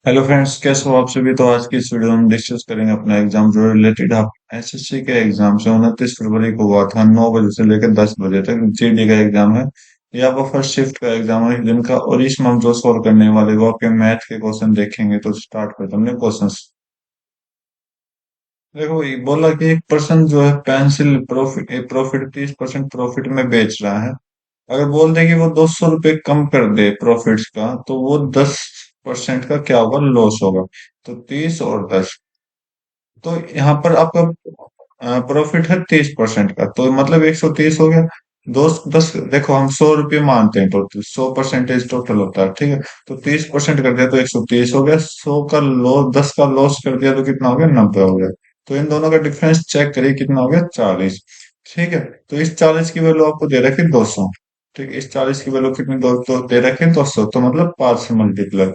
Hello friends, कैसे हो आप सभी। तो आज की इस वीडियो में हम डिस्कस करेंगे अपना एग्जाम जो रिलेटेड आप एसएससी के एग्जाम से 29 फरवरी को हुआ था 9 बजे से लेकर 10 बजे तक जीडी का एग्जाम है। ये आपका फर्स्ट शिफ्ट का एग्जाम है दिन का, और इसमें हम जो सॉल्व करने वाले वो आपके मैथ के क्वेश्चन देखेंगे। तो स्टार्ट करते हैं क्वेश्चन। देखो, ये बोला कि एक पर्सन जो है पेंसिल प्रॉफिट 30% प्रॉफिट में बेच रहा है। अगर बोल दे कि वो 200 रुपये कम कर दे प्रॉफिट्स का, तो वो 10% का क्या होगा, लॉस होगा। तो 30 और 10, तो यहाँ पर आपका प्रॉफिट है 30% का, तो मतलब 130 हो गया। दो दस, देखो हम 100 रुपये मानते हैं, टोटल 100% टोटल होता है, ठीक है। तो 30% कर दिया तो 130 हो गया। 100 का लॉस, 10 का लॉस कर दिया तो कितना हो गया, 90 हो गया। तो इन दोनों का डिफरेंस चेक करिए कितना हो गया, 40। ठीक है। तो इस 40 की वैल्यू आपको दे रखी 200। ठीक है, इस 40 की वैल्यू कितनी तो दे रखे 200, तो मतलब 5 से मल्टीप्लाई।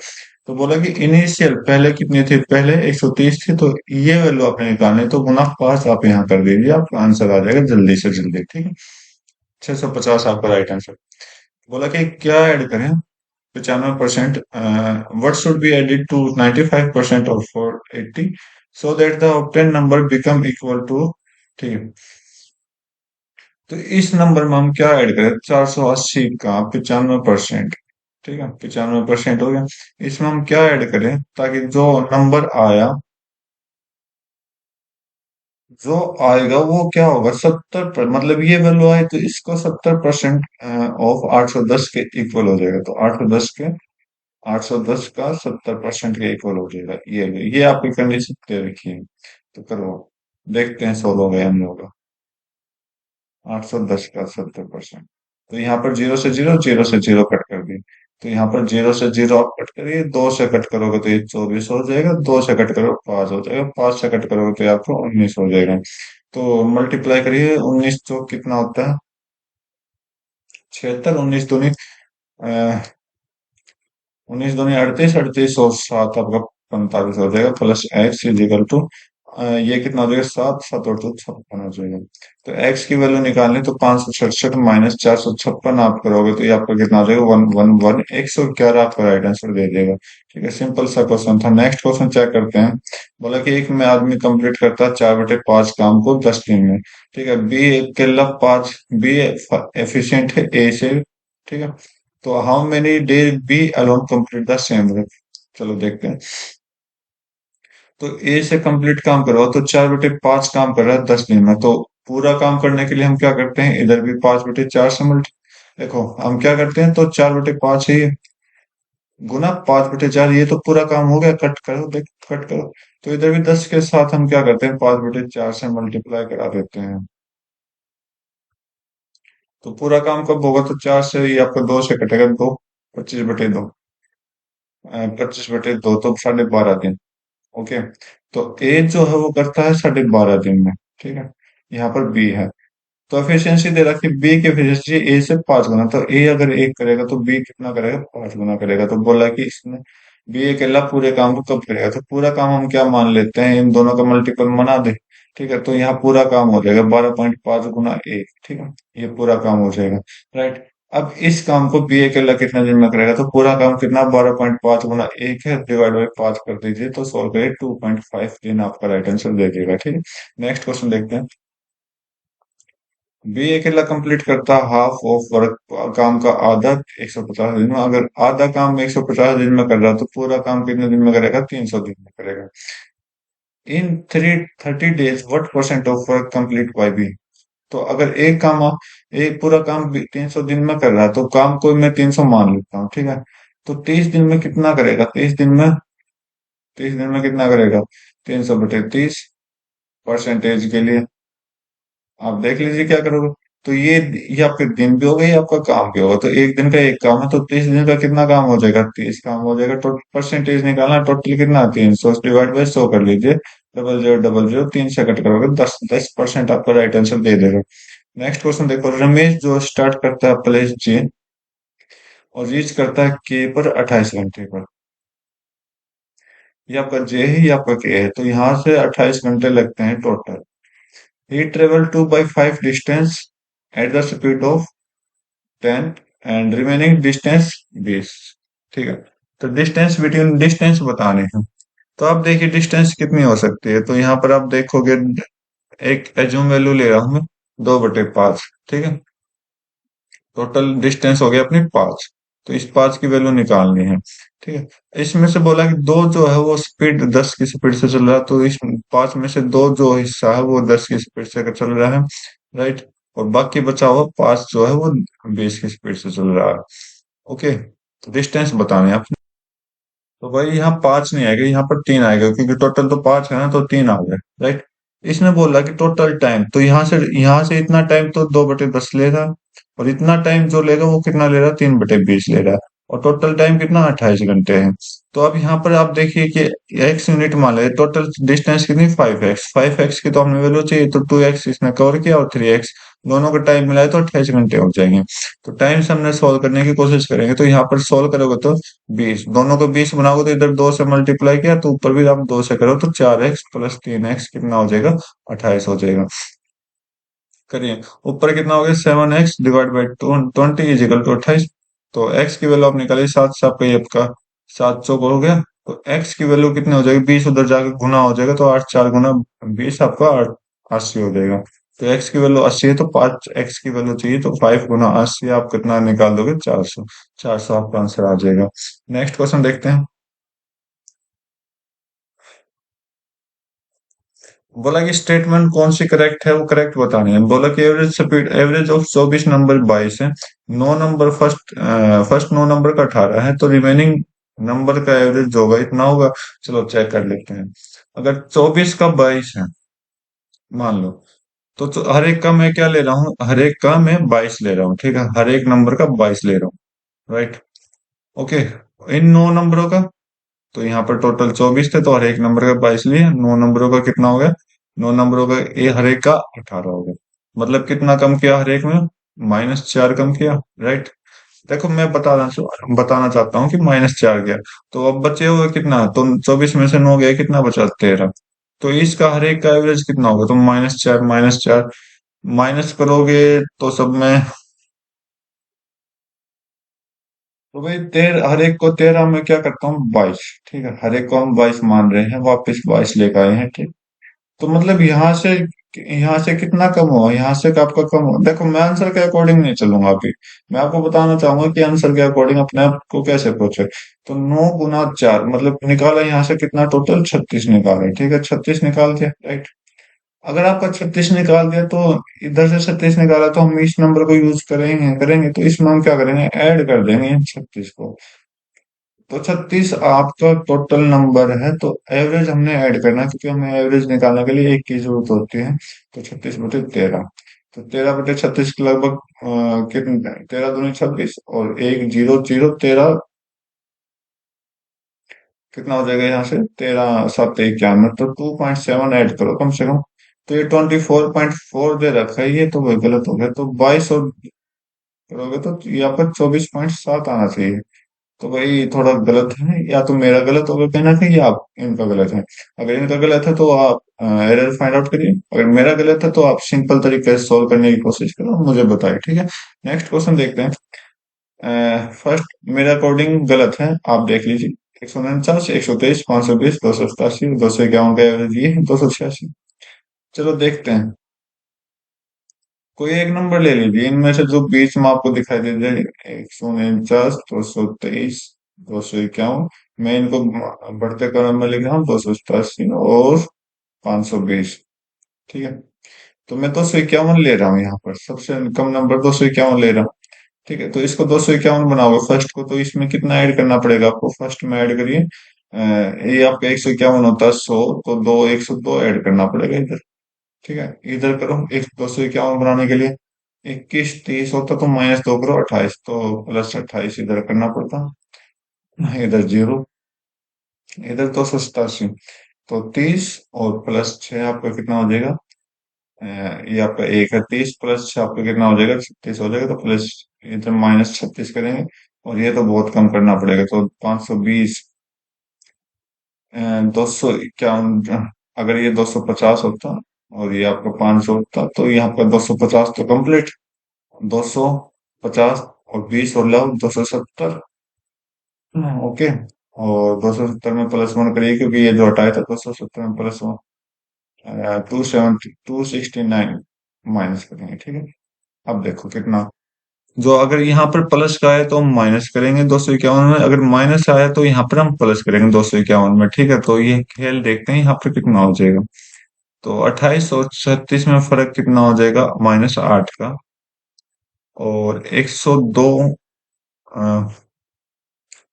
तो बोला कि इनिशियल पहले कितनी थी, पहले 130 थी, तो ये वैल्यू आपने निकालनी है, तो गुना 5 आप यहाँ कर दीजिए, आपका आंसर आ जाएगा जल्दी से जल्दी। ठीक है, 650 आपका राइट आंसर। बोला कि क्या ऐड करें, 95%। What should be added to 95% of 480 so that the obtain number become equal to. ठीक है, तो इस नंबर में हम क्या ऐड करें, 480 का 95%। ठीक है, 95% हो गया। इसमें हम क्या ऐड करें ताकि जो नंबर आया, जो आएगा वो क्या होगा, 70 पर, मतलब ये वैल्यू आए तो इसको 70% ऑफ 810 के इक्वल हो जाएगा। तो 810 का 70% के इक्वल हो जाएगा। ये आपकी कंडीशन दे रखी है। तो करो, देखते हैं सोल्व हो गया हम लोग का। 810 का 70%, तो यहाँ पर जीरो से जीरो, जीरो से जीरो कट कर दी। तो यहाँ पर जीरो से जीरो आप कट करिए, दो से कट करोगे तो ये 24 हो जाएगा, दो से कट करोगे 5 हो जाएगा, 5 से कट करोगे तो ये आपको 19 हो जाएगा। तो मल्टीप्लाई करिए, 19 तो कितना होता है, 76, 19 दूनी 19 दूनी 38, 38 और 7 आपका 45 हो जाएगा, प्लस एक्स इजिकल टू ये कितना हो जाएगा, 7, 7 और 2 56 हो जाएगा। तो एक्स की वैल्यू निकालनी, तो 567 माइनस 456 आप करोगे तो ये आपका कितना हो जाएगा, 111, 111 आपका राइट आंसर दे देगा। ठीक है, सिंपल सा क्वेश्चन था। नेक्स्ट क्वेश्चन चेक करते हैं। बोला कि एक में आदमी कंप्लीट करता है 4/5 काम को 10 दिन में। ठीक है, बी अकेला 5, बी एफिशिएंट है ए से। ठीक है, तो how many day B alone complete the same work. चलो देखते हैं। तो ए से कंप्लीट काम करो, तो 4/5 काम कर रहा है 10 दिन में। तो पूरा काम करने के लिए हम क्या करते हैं, इधर भी 5/4 से मल्टी, देखो हम क्या करते हैं, तो 4/5 ही गुना 5/4, ये तो पूरा काम हो गया, कट करो, देख कट करो। तो इधर भी 10 के साथ हम क्या करते हैं, 5/4 से मल्टीप्लाई करा देते हैं। तो पूरा काम कब होगा, तो 4 से ही आपका 2 से कटेगा, 2, 25/2, 25/2 तो 12.5 दिन। ओके, तो ए जो है वो करता है 12.5 दिन में। ठीक है, यहाँ पर बी है, तो एफिशिएंसी दे रखी, बी की एफिशिएंसी ए से 5 गुना, तो ए अगर एक करेगा तो बी कितना करेगा, 5 गुना करेगा। तो बोला कि इसमें बी अकेला पूरे काम को कब करेगा, तो पूरा काम हम क्या मान लेते हैं, इन दोनों का मल्टीपल बना दे। ठीक है, तो यहाँ पूरा काम हो जाएगा 12.5 गुना एक। ठीक है, ये पूरा काम हो जाएगा। राइट, अब इस काम को बी अकेला कितने दिन में करेगा, तो पूरा काम कितना, 12.5 गुना एक है, डिवाइड बाई 5 कर दीजिए, तो सॉल्व करिए, 2.5 दिन आपका राइट आंसर दे देगा। ठीक है, नेक्स्ट क्वेश्चन देखते हैं। बी अकेला कंप्लीट करता हाफ ऑफ वर्क, काम का आधा 150 दिन में। अगर आधा काम 150 दिन में कर रहा है, तो पूरा काम कितने दिन में करेगा, 300 दिन में करेगा। In 30 days what percent of work complete by B. तो अगर एक पूरा काम 300 दिन में कर रहा है, तो काम को मैं 300 मान लेता हूँ। ठीक है, तो 30 दिन में कितना करेगा, 30 दिन में कितना करेगा, 300/30, परसेंटेज के लिए आप देख लीजिए क्या करोगे। तो ये आपके दिन भी हो गए, ये आपका काम भी होगा। तो एक दिन का एक काम है, तो 30 दिन का कितना काम हो जाएगा, 30 काम हो जाएगा। टोटल परसेंटेज निकालना, टोटल कितना, 300 डिवाइड बाई 100 कर लीजिए, 0000, 3 से कट करोगे, 10% आपका राइट आंसर दे देगा। नेक्स्ट क्वेश्चन देखो, रमेश जो स्टार्ट करता है प्लेस जे और रीच करता है के पर 28 घंटे पर। ये आपका जे है, ये आपका के है, तो यहाँ से 28 घंटे लगते हैं total. He travel 2/5 distance at the speed of 10 and remaining distance 20। ठीक है, तो डिस्टेंस बताने हैं। तो आप देखिए डिस्टेंस कितनी हो सकती है। तो यहाँ पर आप देखोगे, एक एज्यूम वैल्यू ले रहा हूं मैं, 2/5। ठीक है, टोटल डिस्टेंस हो गया अपनी 5। तो इस 5 की वैल्यू निकालनी है। ठीक है, इसमें से बोला कि दो जो है वो स्पीड 10 की स्पीड से चल रहा है, तो इस 5 में से दो जो हिस्सा है वो 10 की स्पीड से चल रहा है, राइट। और बाकी बचा हुआ 5 जो है वो 20 की स्पीड से चल रहा है। ओके, तो डिस्टेंस बताने हैं आपने। तो भाई यहाँ 5 नहीं आएगा, यहाँ पर 3 आएगा, क्योंकि टोटल तो 5 है ना, तो 3 आ गए, राइट। इसने बोला कि टोटल टाइम, तो यहाँ से इतना टाइम तो 2/10 ले रहा है, और इतना टाइम जो लेगा वो कितना ले रहा है, 3/20 ले रहा है। और टोटल टाइम कितना, 28 घंटे है। तो अब यहाँ पर आप देखिए कि एक्स यूनिट मान ले, टोटल डिस्टेंस कितनी, 5x की तो हमें वैल्यू चाहिए, तो 2x इसने कवर किया, और 3x, दोनों का टाइम मिलाए तो 28 घंटे हो जाएंगे। तो टाइम से हमने सोल्व करने की कोशिश करेंगे, तो यहाँ पर सोल्व करोगे तो 20, दोनों को 20 बनाओगे तो इधर 2 से मल्टीप्लाई किया, तो ऊपर भी आप 2 से करो, तो 4x प्लस 3x कितना हो जाएगा, 28 हो जाएगा। करिए, ऊपर कितना हो गया, 7x divide by 20 is equal to 28। तो x की वैल्यू आप निकालिए, 7 से आपका ये आपका 7 चौक हो गया। तो x की वैल्यू कितनी हो जाएगी, 20 उधर जाकर गुना हो जाएगा, तो 8 4 गुना 20 आपका 80 हो जाएगा। तो x की वैल्यू 80 है, तो 5x की वैल्यू चाहिए, तो 5 गुना 80 आप कितना निकाल दोगे, 400। 400 आपका आंसर आ जाएगा। नेक्स्ट क्वेश्चन देखते हैं। बोला कि स्टेटमेंट कौन सी करेक्ट है, वो करेक्ट बतानी है। बोला कि average speed, average of 24 number 22 है, no number first no number का 18 है, तो रिमेनिंग नंबर का एवरेज जो होगा इतना होगा। चलो चेक कर लेते हैं। अगर 24 का 22 है, मान लो, तो हर एक का मैं क्या ले रहा हूँ, हर एक का मैं 22 ले रहा हूँ, ठीक है, हर एक नंबर का 22 ले रहा हूँ, राइट। ओके, इन 9 नंबरों का, तो यहाँ पर टोटल 24 थे, तो हर एक नंबर का 22 लिए, 9 नंबरों का कितना हो गया, 9 नंबरों का ये हर एक का 18 हो गया। मतलब कितना कम किया हर एक में, -4 कम किया, राइट। देखो मैं बताना चाहता हूँ कि -4 गया। तो अब बचे हुए कितना, तो 24 में से 9 गया, कितना बचा, 13। तो इसका हर एक का एवरेज कितना होगा, तो -4 माइनस करोगे तो सब में, तो भाई हर एक को 13 में क्या करता हूँ, 22। ठीक है, हर एक को हम 22 मान रहे हैं, वापस 22 लेकर आए हैं, ठीक। तो मतलब यहाँ से कितना कम हुआ, यहाँ से का आपका कम हुआ। देखो मैं आंसर के अकॉर्डिंग नहीं चलूंगा अभी, मैं आपको बताना चाहूंगा कि आंसर के अकॉर्डिंग अपने आप को कैसे अप्रोच है। तो 9 गुना 4 मतलब निकाला, यहाँ से कितना, टोटल 36 निकाले, ठीक है, 36 निकाल दिया, राइट। अगर आपका 36 निकाल दिया, तो इधर से 36 निकाला, तो हम इस नंबर को यूज करेंगे करेंगे तो इसमें हम क्या करेंगे, ऐड कर देंगे 36 को। तो 36 आपका टोटल नंबर है, तो एवरेज हमने ऐड करना है, क्योंकि हमें एवरेज निकालने के लिए एक की जरूरत होती है। तो 36/13, तो 13/36 के लगभग कितने, 13 दूनी 26, और एक जीरो जीरो 13, कितना हो जाएगा यहाँ से, 13 7 51, तो 2.7 ऐड करो कम से कम। तो ये 24.4 दे रखा है, ये तो वही गलत हो गया। तो 22 और करोगे तो यहाँ पर 24.7 आना चाहिए। तो भाई थोड़ा गलत है, या तो मेरा गलत होगा कहना कहीं, या आप इनका गलत है। अगर इनका गलत है तो आप एरर फाइंड आउट करिए, अगर मेरा गलत है तो आप सिंपल तरीके से सॉल्व करने की कोशिश करो और मुझे बताइए, ठीक है। नेक्स्ट क्वेश्चन देखते हैं। फर्स्ट मेरे अकॉर्डिंग गलत है, आप देख लीजिए। 149, 123, 520, 287, 251 का एवरेज ये है, 286। चलो देखते हैं, कोई एक नंबर ले लीजिए इनमें से जो बीच में आपको दिखाई दे दे। 149, 223, 251, मैं इनको बढ़ते क्रम में लिख रहा हूँ, 287 और 520। ठीक है, तो मैं 251 ले रहा हूँ, यहाँ पर सबसे कम नंबर 251 ले रहा हूँ। ठीक है, तो इसको 251 बनाओगे फर्स्ट को, तो इसमें कितना ऐड करना पड़ेगा आपको, फर्स्ट में ऐड करिए। ये आपका 151 होता है 100, तो 102 ऐड करना पड़ेगा इधर। ठीक है, इधर करो, 251 बनाने के लिए 21 30 होता, तो -2 करो, 28, तो +28 इधर करना पड़ता, इधर 0, इधर 287। तो 30 और +6 आपका कितना हो जाएगा, ये आपका 1 है, 30 +6 आपका कितना हो जाएगा, 36 हो जाएगा। तो प्लस इधर -36 करेंगे, और ये तो बहुत कम करना पड़ेगा, तो 520, 251, अगर ये 250 होता और ये आपका 500 होता, तो यहाँ पर 250 तो कंप्लीट, 250 और 20 और लव 270, ओके। और 270 में +1 करिए, क्योंकि ये जो हटाया था 270 में +1, 269 माइनस करेंगे, ठीक है। अब देखो कितना, जो अगर यहाँ पर प्लस का है तो हम माइनस करेंगे 251 में, अगर माइनस आया तो यहाँ पर हम प्लस करेंगे 251 में, ठीक है। तो ये खेल देखते हैं यहाँ पर कितना हो जाएगा। तो 28 और 36 में फर्क कितना हो जाएगा, -8 का। और 102,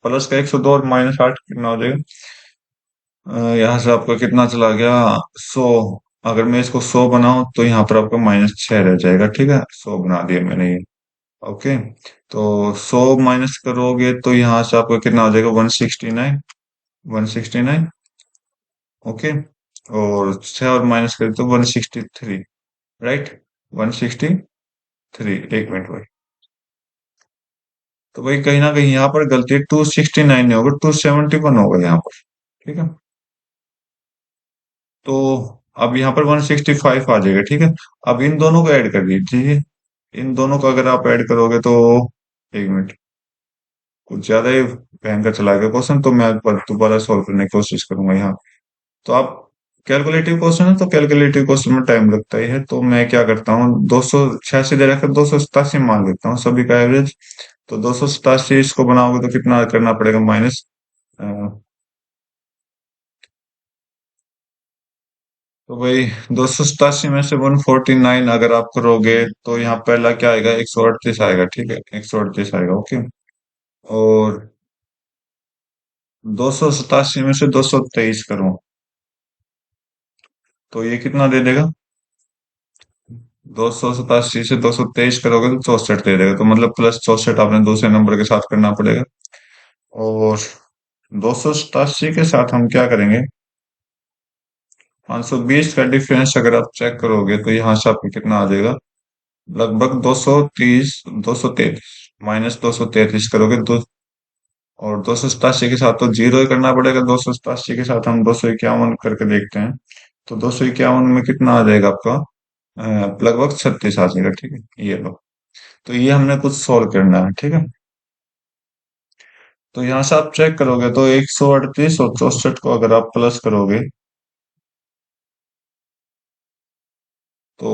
प्लस का 102 और -8 कितना हो जाएगा, यहाँ से आपका कितना चला गया, 100। अगर मैं इसको 100 बनाऊं तो यहाँ पर आपका -6 रह जाएगा, ठीक है। 100 बना दिया मैंने ये। ओके। तो 100 माइनस करोगे तो यहाँ से आपका कितना हो जाएगा, 169, 169। ओके। और 6 और माइनस करें तो 163, राइट, 163। एक मिनट भाई। तो भाई कहीं ना कहीं यहाँ पर गलती है, 269 नहीं होगा, 271 होगा यहाँ पर, ठीक है। तो अब यहाँ पर 165 आ जाएगा, ठीक है। अब इन दोनों को ऐड कर दीजिए। इन दोनों को अगर आप ऐड करोगे तो, एक मिनट, कुछ ज्यादा ही भयंकर चला गया क्वेश्चन, तो मैं एक बार दोबारा सॉल्व करने की कोशिश करूंगा यहाँ। तो आप, कैलकुलेटिव क्वेश्चन है तो कैलकुलेटिव क्वेश्चन में टाइम लगता ही है, तो मैं क्या करता हूँ, 286 दे रखा, 287 मान लेता हूँ सभी का एवरेज। तो 287 इसको बनाओगे तो कितना करना पड़ेगा, माइनस, तो भाई 287 में से 149 अगर आप करोगे तो यहाँ पहला क्या आएगा, 138 आएगा, ठीक है, 138 आएगा, ओके। और 287 में से 223 करो तो ये कितना दे देगा, 287 से 223 करोगे तो 64 दे देगा, तो मतलब +64 आपने दूसरे नंबर के साथ करना पड़ेगा। और 287 के साथ हम क्या करेंगे, 520 का डिफरेंस अगर आप चेक करोगे तो यहाँ से आपको कितना आ जाएगा, लगभग 230, 233, -233 करोगे दो। और 287 के साथ तो जीरो ही करना पड़ेगा, 287 के साथ हम 251 करके देखते हैं। तो 251 में कितना आ जाएगा आपका, लगभग 36 आ जाएगा, ठीक है, ये लो। तो ये हमने कुछ सोल्व करना है, ठीक है। तो यहाँ से आप चेक करोगे तो 138 और 64 को अगर आप प्लस करोगे तो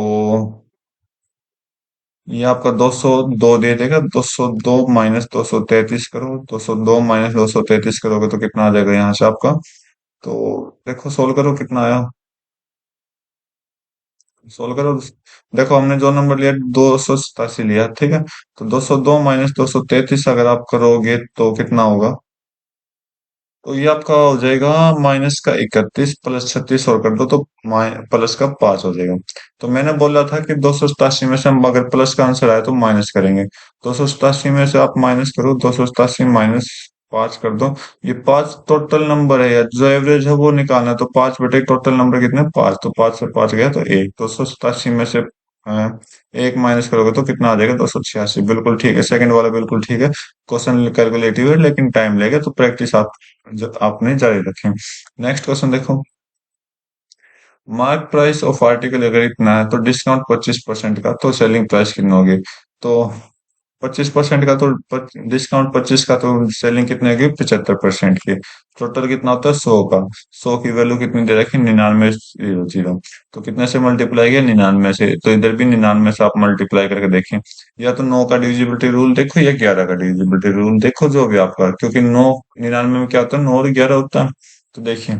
ये आपका 202 दे देगा। 202 -233 करो, 202 -233 करोगे तो कितना आ जाएगा यहाँ से आपका। तो देखो सोल्व करो कितना आया, सोल्व करो। देखो हमने जो नंबर लिया 287 लिया, ठीक है। तो 202 -233 अगर आप करोगे तो कितना होगा, तो ये आपका हो जाएगा -31, +36 और कर दो तो प्लस का 5 हो जाएगा। तो मैंने बोला था कि 287 में से हम अगर प्लस का आंसर आया तो माइनस करेंगे। 287 में से आप माइनस करो, 287 -5 कर दो। ये 5 टोटल नंबर है यार, जो एवरेज है वो निकालना है। तो 5 बटे टोटल नंबर कितने, 5, तो 5 से 5 गया तो 1। 287 में से एक माइनस करोगे तो कितना आ जाएगा, 286। बिल्कुल ठीक है, सेकंड वाला बिल्कुल ठीक है। क्वेश्चन कैलकुलेटिव है लेकिन टाइम लगेगा, तो प्रैक्टिस आप आपने जारी रखें। नेक्स्ट क्वेश्चन देखो, मार्क प्राइस ऑफ आर्टिकल अगर इतना है तो डिस्काउंट 25% का, तो सेलिंग प्राइस कितना होगी। तो 25% का तो, डिस्काउंट 25 का तो सेलिंग कितने होगी, 75% की। टोटल कितना होता है, 100 का। 100 की वैल्यू कितनी दे रखी, 99, 0, 0। तो कितने से मल्टीप्लाई किया, 99 से, तो इधर भी 99 से आप मल्टीप्लाई करके देखें। या तो 9 का डिविजिबिलिटी रूल देखो या 11 का डिविजिबिलिटी रूल देखो, जो भी आपका, क्योंकि 9, 99 में क्या होता है, 9 और 11 होता है। तो देखिए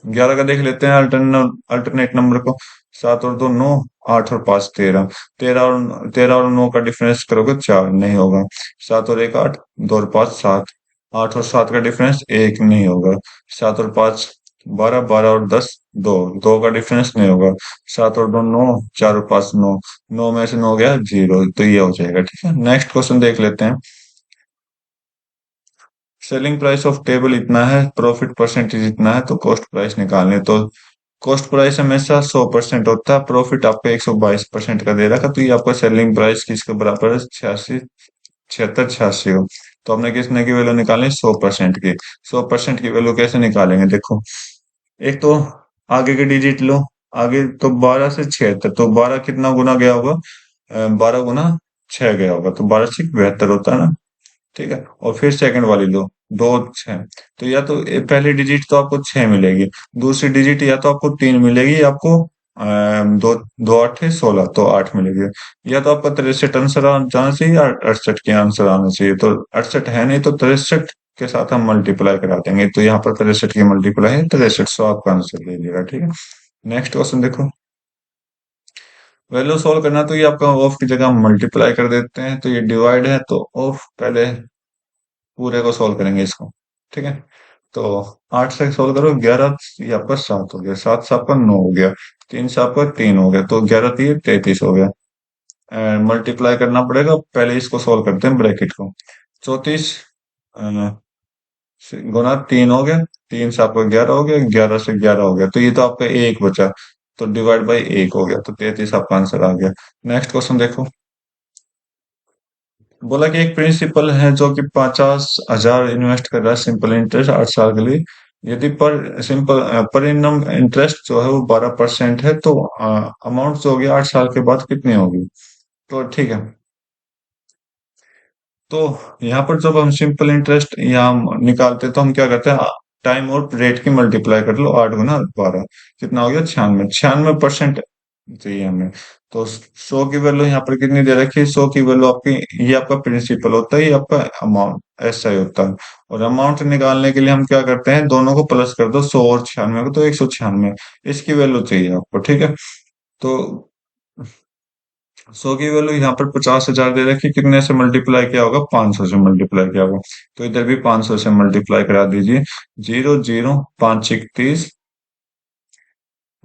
11 का देख लेते हैं अल्टरनेट नंबर को। 7 और 2 9, 8 और 5 13। 13 और 9 का डिफरेंस करोगे 4, नहीं होगा। 7 और 1 8, 2 और 5 7। 8 और 7 का डिफरेंस 1, नहीं होगा। 7 और 5 12, 12 और 10 2, 2 का डिफरेंस नहीं होगा। 7 और 2 9, 4 और 5 9, 9 में से 9 गया 0, तो ये हो जाएगा, ठीक है। नेक्स्ट क्वेश्चन देख लेते हैं। सेलिंग प्राइस ऑफ टेबल इतना है, प्रॉफिट परसेंटेज इतना है, तो कॉस्ट प्राइस निकालने। तो कॉस्ट प्राइस हमेशा 100% होता है, प्रॉफिट आपका 122% का दे रखा, तो ये आपका सेलिंग प्राइस किसके बराबर है, 86, 76, 86 हो। तो हमने किसने की वैल्यू निकालनी, 100% की। 100% की वैल्यू कैसे निकालेंगे, देखो, एक तो आगे के डिजिट लो। आगे तो 12 से 76, तो 12 कितना गुना गया होगा, 12 गुना 6 गया होगा, तो 12 से 72 होता है ना, ठीक है, और फिर सेकंड वाली लो, दो छह। तो या तो पहली डिजिट तो आपको छह मिलेगी, दूसरी डिजिट या तो आपको तीन मिलेगी, या आपको दो दो आठ है 16, तो आठ मिलेगी। या तो आपका 63 आंसर जाना चाहिए या 68 के आंसर आना चाहिए। तो 68 है नहीं, तो 63 के साथ हम मल्टीप्लाई करा देंगे। तो यहाँ पर 63 की मल्टीप्लाई है 63, सो आपका आंसर ले लीजिएगा। ठीक है, नेक्स्ट क्वेश्चन देखो। वैल्यू सॉल्व करना, तो ये आपका ऑफ की जगह हम मल्टीप्लाई कर देते हैं, तो ये डिवाइड है, तो ऑफ पहले पूरे को सॉल्व करेंगे इसको। ठीक है, तो 8 से सॉल्व करो, 11 ये आपका 7 हो गया, 7 से आपका 9 हो गया, 3 से आपका 3 हो गया, तो 11 3 33 हो गया। मल्टीप्लाई करना पड़ेगा, पहले इसको सॉल्व करते हैं ब्रैकेट को। 34 गुना 3 हो गया, 3 से आपका 11 हो गया, 11 से 11 हो गया, तो ये तो आपका एक बचा, तो डिवाइड बाई एक हो गया, तो 33 आपका आंसर आ गया। नेक्स्ट क्वेश्चन देखो। बोला कि एक प्रिंसिपल है जो कि 50,000 इन्वेस्ट कर रहा है सिंपल इंटरेस्ट 8 साल के लिए। यदि पर इनम इंटरेस्ट जो है वो 12% है, तो अमाउंट जो होगी 8 साल के बाद कितनी होगी। तो ठीक है, तो यहाँ पर जब हम सिंपल इंटरेस्ट यहाँ निकालते हैं, तो हम क्या करते हैं, टाइम और रेट की मल्टीप्लाई कर लो, 8 गुना 12 कितना हो गया, 96। 96% चाहिए हमें। तो 100 की वैल्यू यहाँ पर कितनी दे रखी है, 100 की वैल्यू आपकी, ये आपका प्रिंसिपल होता है, ये आपका अमाउंट ऐसा ही होता है। और अमाउंट निकालने के लिए हम क्या करते हैं, दोनों को प्लस कर दो, 100 और 96 को, तो 196 इसकी वैल्यू चाहिए आपको। ठीक है, तो 100 की वैल्यू यहाँ पर 50,000 दे रखी, कितने से मल्टीप्लाई किया होगा, 500 से मल्टीप्लाई किया होगा। तो इधर भी 500 से मल्टीप्लाई करा दीजिए। 0 0 5 1 30,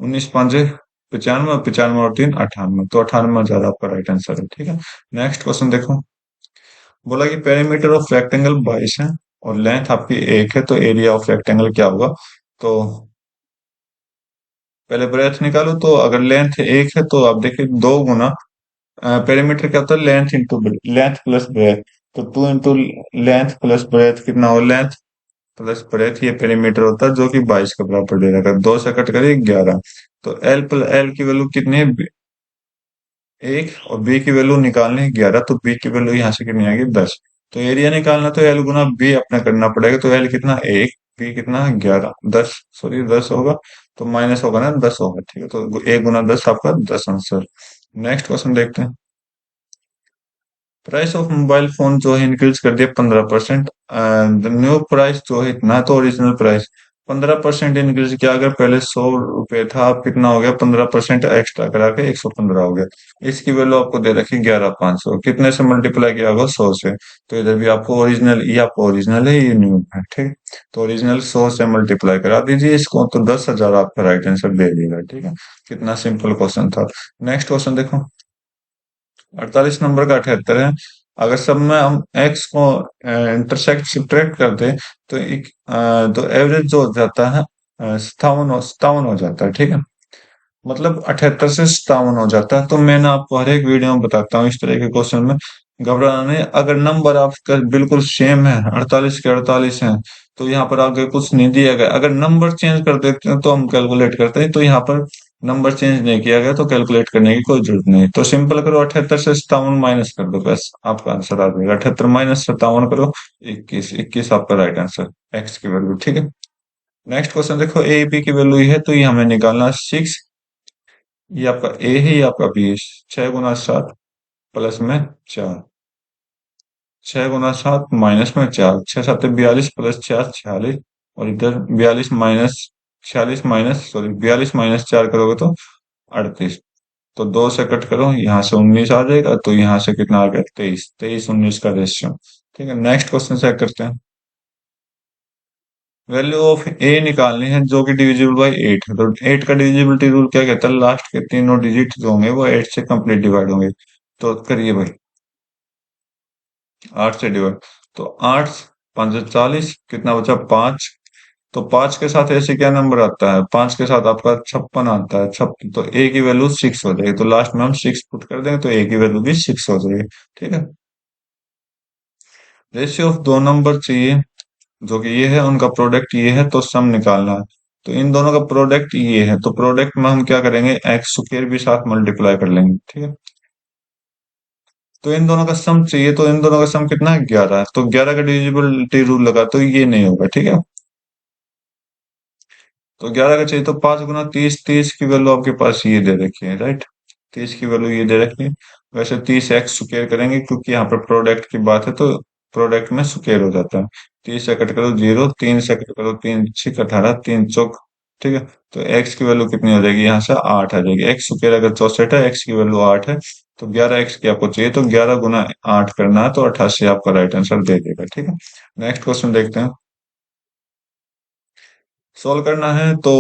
19 5 95, और 95 और 3 98, तो 98,000 आपका राइट आंसर है। ठीक है, नेक्स्ट क्वेश्चन देखो। बोला कि पेरीमीटर ऑफ रेक्टेंगल 22 है और लेंथ आपकी 1 है, तो एरिया ऑफ रेक्टेंगल क्या होगा। तो पहले ब्रेथ निकालो, तो अगर लेंथ 1 है तो आप देखिए 2 गुना पेरीमीटर क्या होता है, length into length plus breadth. तो 2 इंटू लेंथ प्लस ब्रेथ कितना हो, लेंथ प्लस ब्रेथ, ये पेरीमीटर होता है, जो कि 22 के बराबर दे रखा है। 2 से कट करिए 11, तो एल की वैल्यू कितनी है, 1, और बी की वैल्यू निकालनी है 11, तो बी की वैल्यू यहाँ से कितनी आएगी, 10। तो एरिया निकालना, तो एल गुना बी अपना करना पड़ेगा, तो एल कितना 1, बी कितना 11, 10, सॉरी 10 होगा, तो माइनस होगा ना, 10 होगा। ठीक है, तो 1 गुना 10 आपका 10 आंसर। नेक्स्ट क्वेश्चन देखते हैं। प्राइस ऑफ मोबाइल फोन जो है इंक्रीज कर दिया 15%। द न्यू प्राइस जो है इतना है, तो ओरिजिनल प्राइस 15% इंक्रीज किया। अगर पहले 100 रुपए था, अब कितना हो गया, 15% एक्स्ट्रा करा के 115 हो गया। इसकी वैल्यू आपको दे रखी 11,500, कितने से मल्टीप्लाई किया होगा, 100 से। तो इधर भी आपको ओरिजिनल, ये आपको ओरिजिनल है, ये न्यू है। ठीक, तो ओरिजिनल 100 से मल्टीप्लाई करा दीजिए इसको, तो 10,000 आपका राइट आंसर दे देगा। ठीक है, कितना सिंपल क्वेश्चन था। नेक्स्ट क्वेश्चन देखो। 48 नंबर का 78 है। अगर सब में हम x को इंटरसेक्ट सब्ट्रैक्ट कर दे, तो तो एवरेज जो हो जाता है 57 हो जाता है। ठीक है, मतलब 78 से 57 हो जाता है। तो मैं ना आपको हर एक वीडियो में बताता हूँ इस तरह के क्वेश्चन में, घबराना नहीं। अगर नंबर आपका बिल्कुल सेम है, 48 के 48 है, तो यहाँ पर आगे कुछ नहीं दिया गया। अगर नंबर चेंज कर देते हैं तो हम कैलकुलेट करते हैं, तो यहाँ पर नंबर चेंज नहीं किया गया, तो कैलकुलेट करने की कोई जरूरत नहीं। तो सिंपल करो, 78 से 57 माइनस कर दो, बस आपका आंसर आ जाएगा। 78 माइनस 57 करो, 21, 21 आपका राइट आंसर, एक्स की वैल्यू। ठीक है, नेक्स्ट क्वेश्चन देखो। ए बी की वैल्यू है, तो ये हमें निकालना 6, ये आपका ए है, ये आपका बी है। 6 गुना 7 प्लस में 4, 6 गुना 7 माइनस में 4, 6 7 42 प्लस 4 46, और इधर 42 माइनस 46 माइनस सॉरी 42 माइनस 4 करोगे तो 38। तो 2 से कट करो, यहाँ से 19 आ जाएगा, तो यहाँ से कितना आ गया, 23, 23 19 का रेशियो। ठीक है, नेक्स्ट क्वेश्चन चेक करते हैं। वैल्यू ऑफ ए निकालनी है जो कि डिविजिबल बाई 8 है। तो 8 का डिविजिबिलिटी रूल क्या कहता है, लास्ट के तीनों डिजिट जो होंगे वो 8 से कंप्लीट डिवाइड होंगे। तो करिए भाई, 8 से डिवाइड, तो 8 5 40, कितना बचा, 5। तो 5 के साथ ऐसे क्या नंबर आता है, 5 के साथ आपका 56 आता है, 56, तो ए की वैल्यू 6 हो जाएगी। तो लास्ट में हम 6 पुट कर देंगे, तो ए की वैल्यू भी 6 हो जाएगी। ठीक है, रेशियो ऑफ दो नंबर चाहिए, जो कि ये है, उनका प्रोडक्ट ये है, तो सम निकालना है। तो इन दोनों का प्रोडक्ट ये है, तो प्रोडक्ट में हम क्या करेंगे, एक्स स्क्वायर भी साथ मल्टीप्लाई कर लेंगे। ठीक है, तो इन दोनों का सम चाहिए, तो इन दोनों का सम कितना है, 11। तो 11 का डिविजिबिलिटी रूल लगा तो ये नहीं होगा, ठीक है। तो 11 का चाहिए, तो 5 गुना 30, 30 की वैल्यू आपके पास ये दे रखी है, राइट। 30 की वैल्यू ये दे रखी है। वैसे 30 x स्क्वायर करेंगे क्योंकि यहाँ पर प्रोडक्ट की बात है, तो प्रोडक्ट में स्क्वायर हो जाता है। 30 से कट करो 0, 3 से कट करो 3 6 18, 3 चौक, ठीक है। तो x की वैल्यू कितनी हो जाएगी, यहाँ से 8 आ जाएगी। x स्क्वायर अगर 64 है, x की वैल्यू 8 है, तो 11x की आपको चाहिए, तो 11 गुना 8 करना है, तो 88 आपका राइट आंसर दे देगा, ठीक है। नेक्स्ट क्वेश्चन देखते हैं। सोल्व करना है तो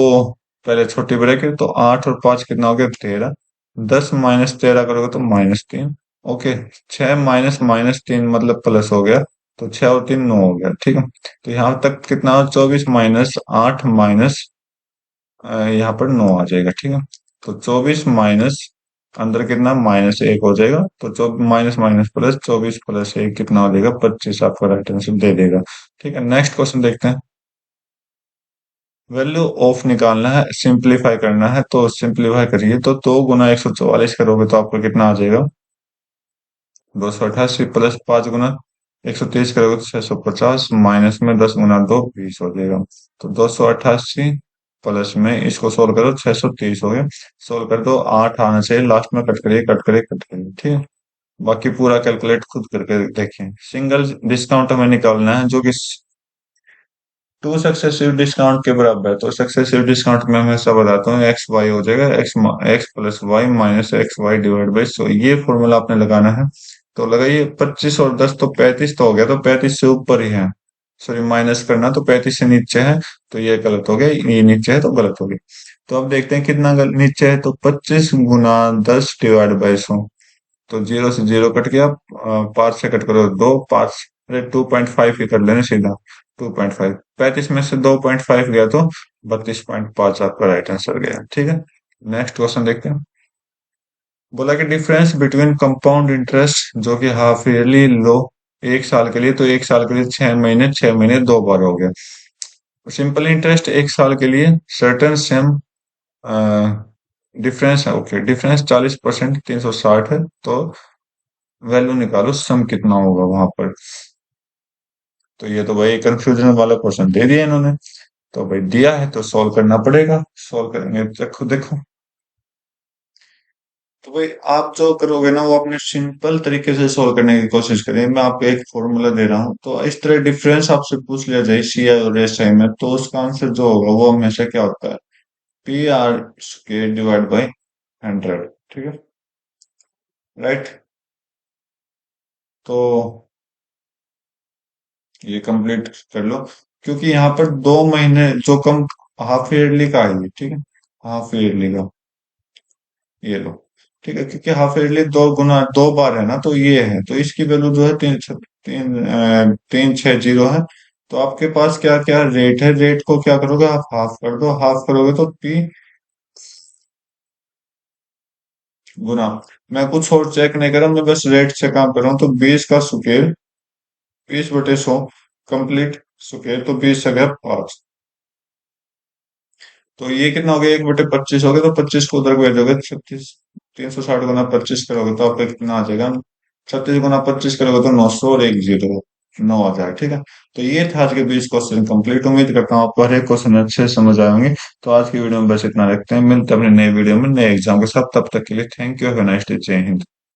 पहले छोटी ब्रैकेट, तो 8 और 5 कितना हो गया, 13। 10 - 13 करोगे तो -3। ओके। 6 - -3 मतलब प्लस हो गया, तो 6 और 3 9 हो गया, ठीक है। तो यहाँ तक कितना हो, 24 - 8 माइनस यहाँ पर 9 आ जाएगा, ठीक है। तो 24 माइनस अंदर कितना, -1 हो जाएगा। तो माइनस माइनस प्लस, 24 + 1 कितना हो जाएगा, 25 आपका राइट आंसर दे देगा, ठीक है। नेक्स्ट क्वेश्चन देखते हैं। वैल्यू ऑफ निकालना है, सिंप्लीफाई करना है, तो सिंप्लीफाई करिए, तो 2 गुना 144 करोगे तो आपका कितना आ जाएगा, 288, प्लस 5 गुना 130 करोगे तो 650, माइनस में 10 गुना 2 20 हो जाएगा। तो 288 प्लस में इसको सोल्व करो, 630 हो गया। सोल्व कर दो, 8 आना चाहिए लास्ट में, कट करिए कट करिए कट करिए, ठीक है। बाकी पूरा कैलकुलेट खुद करके देखें। सिंगल डिस्काउंट हमें निकालना है, जो कि टू सक्सेसिव डिस्काउंट के बराबर है। तो सक्सेसिव डिस्काउंट में हमेशा बताता हूँ, एक्स वाई हो जाएगा, X X plus Y minus X Y divide by 100, ये फॉर्मूला आपने लगाना है। तो लगाइए, 25 और 10 तो 35 तो हो गया, तो 35 से ऊपर ही है, सॉरी माइनस करना, तो 35 से नीचे है, तो ये गलत हो गया, ये नीचे है तो गलत हो गया। तो अब देखते हैं कितना नीचे है, तो 25 गुना 10 डिवाइड बाई 100। तो 0 से 0 कट गया, 5 से कट करो 2, 5, अरे 2.5 ही कर लेना सीधा। 2.5, 35 में से 2.5 गया तो 32.5 आपका राइट आंसर गया, ठीक है। नेक्स्ट क्वेश्चन देखते हैं। बोला कि डिफरेंस बिटवीन कंपाउंड इंटरेस्ट जो कि हाफ ईयरली लो 1 साल के लिए, तो 1 साल के लिए 6 महीने, 6 महीने 2 बार हो गया। सिंपल इंटरेस्ट 1 साल के लिए सर्टेन सेम डिफरेंस है, ओके, डिफरेंस 40%, 360 है, तो वैल्यू निकालो, सम कितना होगा वहां पर। तो ये तो भाई कंफ्यूजन वाला क्वेश्चन दे दिया इन्होंने, तो भाई दिया है तो सॉल्व करना पड़ेगा, सॉल्व करेंगे, देखो देखो। तो भाई आप जो करोगे ना, वो अपने सिंपल तरीके से सॉल्व करने की कोशिश करें। मैं आपको एक फॉर्मूला दे रहा हूँ, तो इस तरह डिफरेंस आपसे पूछ लिया जाए सी आई और एस आई में, तो उसका आंसर जो होगा वो हमेशा क्या होता है, PR² डिवाइड बाई 100, ठीक है, राइट। तो ये कंप्लीट कर लो, क्योंकि यहाँ पर 2 महीने जो कम, हाफ ईयरली का है ये, ठीक है, हाफ ईयरली का, ये लो, ठीक है, क्योंकि हाफ ईयरली 2 गुना 2 बार है ना, तो ये है, तो इसकी वैल्यू जो है 360 है। तो आपके पास क्या क्या रेट है, रेट को क्या करोगे, आप हाफ कर दो, हाफ करोगे तो P गुना, मैं कुछ और चेक नहीं कर रहा, मैं बस रेट से काम कर रहा हूँ, तो 20 का स्क्वायर, 20/100 कंप्लीट स्क्वायर, तो 20 से गया 5। तो ये कितना हो गया, 1/25 हो गया, तो 25 को उधर भेजोगे, 36, 360 गुना 25 करोगे तो आपका कितना आ जाएगा, 36 गुना 25 करोगे तो 900 और एक जीरो, 9 आ जाएगा, ठीक है। तो ये था आज के 20 क्वेश्चन कंप्लीट। उम्मीद करता हूँ आपको हर एक क्वेश्चन अच्छे से समझ आए होंगे। तो आज की वीडियो में बस इतना रखते हैं, मिलते हैं अपने नए वीडियो में नए एग्जाम के साथ, तब तक के लिए thank you, have a nice day, जय हिंद।